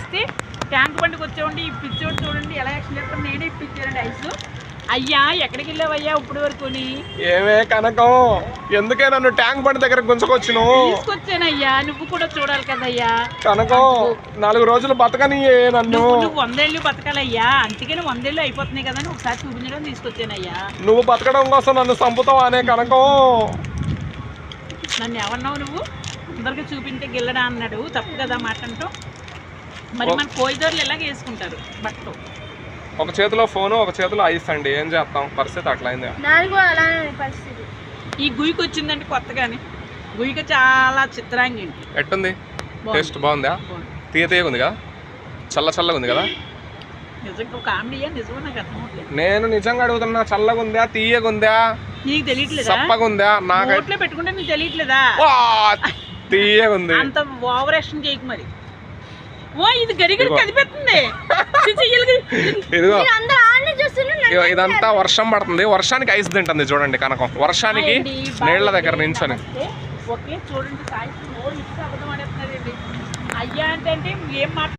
ఇస్తే ట్యాంక్ బండికి వచ్చేవండి ఈ పిచ్చోడు చూడండి ఎలా యాక్షన్ చేస్తాం. నేనే ఇప్పించానండి ఐస్. అయ్యా ఎక్కడికి వెళ్ళావయ్యా ఇప్పుడు వరకు? ఏమే కనకం, ఎందుకే నన్ను ట్యాంక్ బండి దగ్గర గుంజుకొచ్చును? తీసుకొచ్చానయ్యా, నువ్వు కూడా చూడాలి కదయ్యా. కనకం 4 రోజులు బతకని నన్ను. నువ్వు 100 ఏళ్ళు బతకాలయ్యా, అందుకని 100 ఏళ్ళు అయిపోతున్నాయి కదా, ఒకసారి చూపించడం తీసుకొచ్చానయ్యా. నువ్వు బతకడం కోసం నన్ను చంపుతావా అనే కనకం? నన్ను ఎవరన్నావు నువ్వు? అందరికి చూపించే గిల్లడా అన్నాడు, తప్పు కదా మాట అంటావు. మరి మన కోయిదారులు ఎలాగ వేసుకుంటారు బట్టలు? ఒక చేతిలో ఫోను, ఒక చేతిలో ఐస్ అండి. ఏం చేస్తాం, పరిస్థితి అట్లా అయింది. ఈ గుయ్యకి వచ్చిందంటే కొత్తగాని, గుయ్యకి చాలా చిత్రాంగి ఎట్టుంది? టేస్ట్ బాగుందా? తీయగా ఉందిగా, చల్లగా ఉంది కదా. నిజంగా కామెడీయా నిజమో నాకు అర్థమవుతుంది. నేను నిజంగా అడుగుతున్నా, చల్లగా ఉందా, తీయగా ఉందా, నీకు తెలియట్లేదా? చప్పగా ఉందా? నాకు పెట్టుకుంటే నీకు తెలియట్లేదా? తీయగా ఉంది. అంత ఓవర్ యాక్షన్ చేయకు మరి. ఓ ఇది గరిగడి కదిపెడుతుంది. ఇదిగో ఇదంతా వర్షం పడుతుంది, వర్షానికి ఐస్ తింటుంది చూడండి కనకం. వర్షానికి నీళ్ల దగ్గర నించొని ఓకే చూడండి, అయ్యా అంటే ఏం మాట